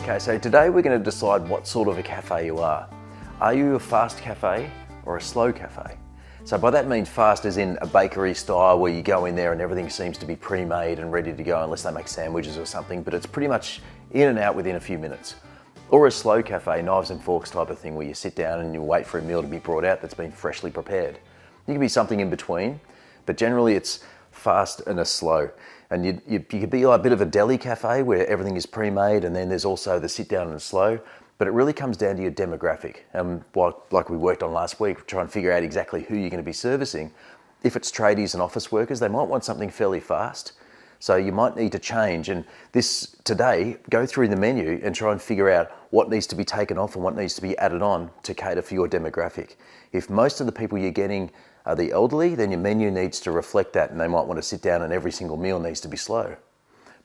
Okay, so today we're going to decide what sort of a cafe you are. Are you a fast cafe or a slow cafe? So by that means fast as in a bakery style where you go in there and everything seems to be pre-made and ready to go unless they make sandwiches or something, but it's pretty much in and out within a few minutes. Or a slow cafe, knives and forks type of thing where you sit down and you wait for a meal to be brought out that's been freshly prepared. You can be something in between, but generally it's fast and a slow. And you could be like a bit of a deli cafe where everything is pre-made, and then there's also the sit down and slow, but it really comes down to your demographic. And like we worked on last week, try and figure out exactly who you're going to be servicing. If it's tradies and office workers, they might want something fairly fast. So you might need to change. And this today, go through the menu and try and figure out what needs to be taken off and what needs to be added on to cater for your demographic. If most of the people you're getting are the elderly, then your menu needs to reflect that, and they might want to sit down and every single meal needs to be slow.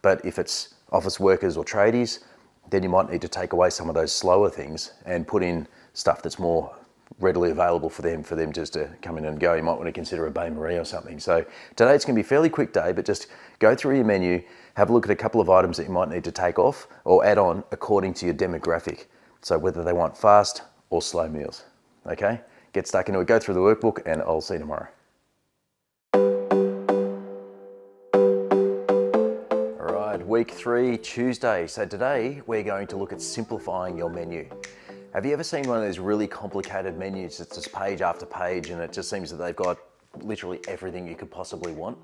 But if it's office workers or tradies, then you might need to take away some of those slower things and put in stuff that's more readily available for them just to come in and go. You might want to consider a Bain Marie or something. So today it's going to be a fairly quick day, but just go through your menu, have a look at a couple of items that you might need to take off or add on according to your demographic. So whether they want fast or slow meals, okay? Get stuck into it, go through the workbook, and I'll see you tomorrow. All right, week 3, Tuesday. So today we're going to look at simplifying your menu. Have you ever seen one of those really complicated menus that's just page after page and it just seems that they've got literally everything you could possibly want?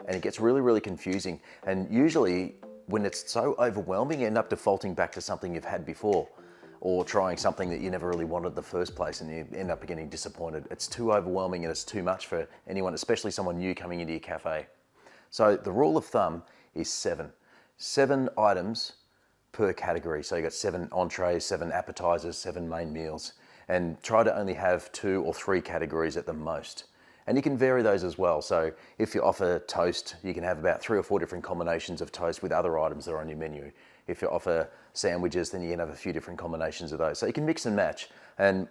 And it gets really, really confusing. And usually when it's so overwhelming, you end up defaulting back to something you've had before, or trying something that you never really wanted in the first place and you end up getting disappointed. It's too overwhelming and it's too much for anyone, especially someone new coming into your cafe. So the rule of thumb is 7. 7 items per category. So you got 7 entrees, 7 appetizers, 7 main meals, and try to only have 2 or 3 categories at the most. And you can vary those as well. So if you offer toast, you can have about 3 or 4 different combinations of toast with other items that are on your menu. If you offer sandwiches, then you can have a few different combinations of those. So you can mix and match. And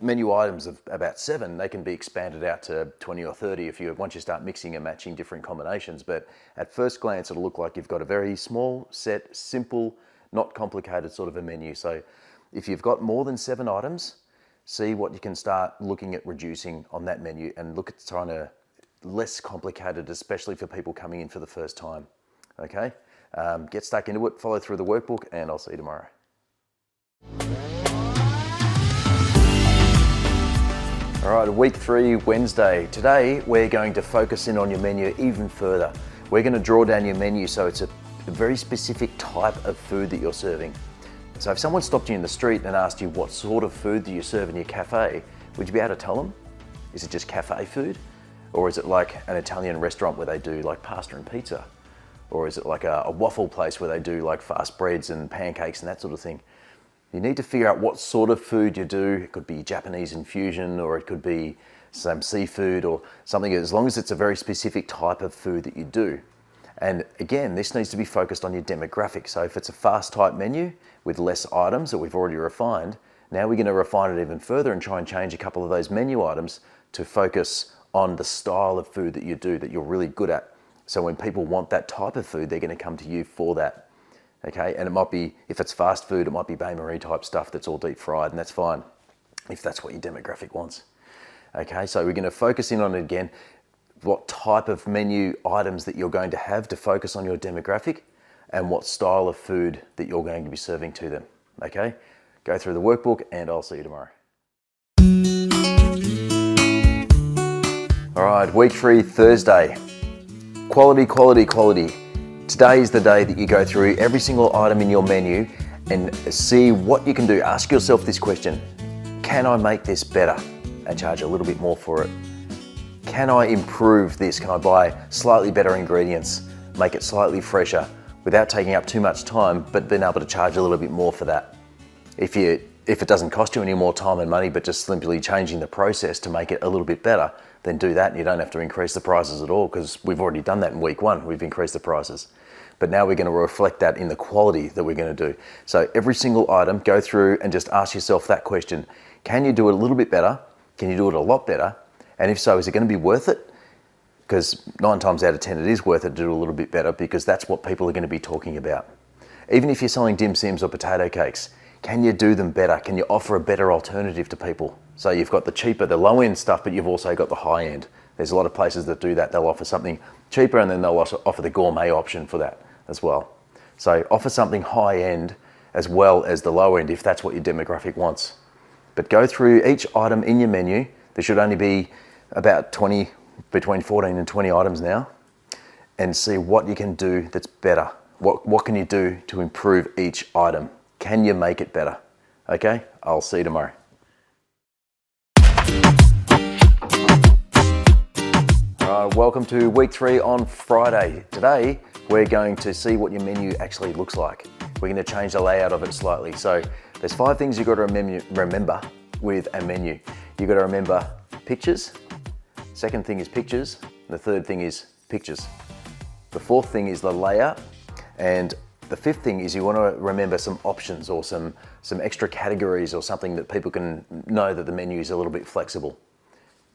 menu items of about 7, they can be expanded out to 20 or 30 once you start mixing and matching different combinations. But at first glance, it'll look like you've got a very small, set, simple, not complicated sort of a menu. So if you've got more than 7 items, see what you can start looking at reducing on that menu and look at trying to less complicated, especially for people coming in for the first time. Okay? Get stuck into it, follow through the workbook, and I'll see you tomorrow. All right, week 3, Wednesday. Today, we're going to focus in on your menu even further. We're going to draw down your menu so it's a very specific type of food that you're serving. So if someone stopped you in the street and asked you what sort of food do you serve in your cafe, would you be able to tell them? Is it just cafe food? Or is it like an Italian restaurant where they do like pasta and pizza? Or is it like a waffle place where they do like fast breads and pancakes and that sort of thing? You need to figure out what sort of food you do. It could be Japanese infusion, or it could be some seafood or something, as long as it's a very specific type of food that you do. And again, this needs to be focused on your demographic. So if it's a fast type menu with less items that we've already refined, now we're going to refine it even further and try and change a couple of those menu items to focus on the style of food that you do, that you're really good at. So when people want that type of food, they're going to come to you for that. Okay, and it might be, if it's fast food, it might be Bain Marie type stuff that's all deep fried, and that's fine if that's what your demographic wants. Okay, so we're going to focus in on it again, what type of menu items that you're going to have to focus on your demographic, and what style of food that you're going to be serving to them. Okay, go through the workbook, and I'll see you tomorrow. All right, week 3, Thursday. Quality, quality, quality. Today is the day that you go through every single item in your menu and see what you can do. Ask yourself this question: can I make this better and charge a little bit more for it? Can I improve this? Can I buy slightly better ingredients, make it slightly fresher without taking up too much time, but being able to charge a little bit more for that? If it doesn't cost you any more time and money, but just simply changing the process to make it a little bit better, then do that, and you don't have to increase the prices at all, because we've already done that in week 1. We've increased the prices. But now we're going to reflect that in the quality that we're going to do. So every single item, go through and just ask yourself that question: can you do it a little bit better? Can you do it a lot better? And if so, is it going to be worth it? Because 9 times out of 10, it is worth it to do a little bit better, because that's what people are going to be talking about. Even if you're selling dim sims or potato cakes, can you do them better? Can you offer a better alternative to people? So you've got the cheaper, the low end stuff, but you've also got the high end. There's a lot of places that do that. They'll offer something cheaper and then they'll also offer the gourmet option for that as well. So offer something high end as well as the low end if that's what your demographic wants. But go through each item in your menu. There should only be about 20, between 14 and 20 items now, and see what you can do that's better. What can you do to improve each item? Can you make it better? Okay, I'll see you tomorrow. All right, welcome to week 3 on Friday. Today, we're going to see what your menu actually looks like. We're going to change the layout of it slightly. So there's 5 things you've got to remember with a menu. You've got to remember pictures. Second thing is pictures. The third thing is pictures. The fourth thing is the layout. And the fifth thing is you want to remember some options or some extra categories or something that people can know that the menu is a little bit flexible.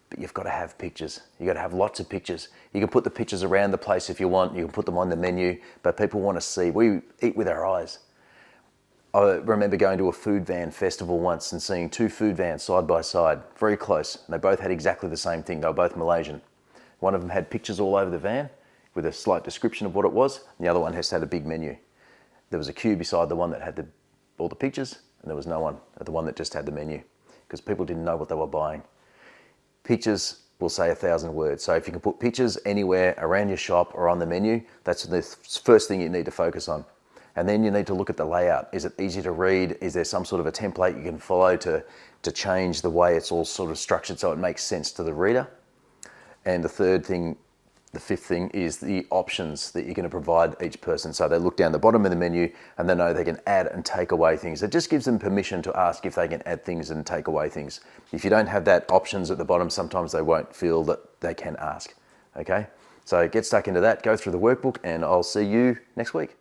But you've got to have pictures. You've got to have lots of pictures. You can put the pictures around the place if you want. You can put them on the menu, but people want to see. We eat with our eyes. I remember going to a food van festival once and seeing 2 food vans side by side, very close. And they both had exactly the same thing. They were both Malaysian. One of them had pictures all over the van with a slight description of what it was. And the other one has had a big menu. There was a queue beside the one that had all the pictures, and there was no one at the one that just had the menu, because people didn't know what they were buying. Pictures will say 1,000 words. So if you can put pictures anywhere around your shop or on the menu, that's the first thing you need to focus on. And then you need to look at the layout. Is it easy to read? Is there some sort of a template you can follow to change the way it's all sort of structured so it makes sense to the reader? And the fifth thing is the options that you're going to provide each person. So they look down the bottom of the menu and they know they can add and take away things. It just gives them permission to ask if they can add things and take away things. If you don't have that options at the bottom, sometimes they won't feel that they can ask. Okay? So get stuck into that, go through the workbook, and I'll see you next week.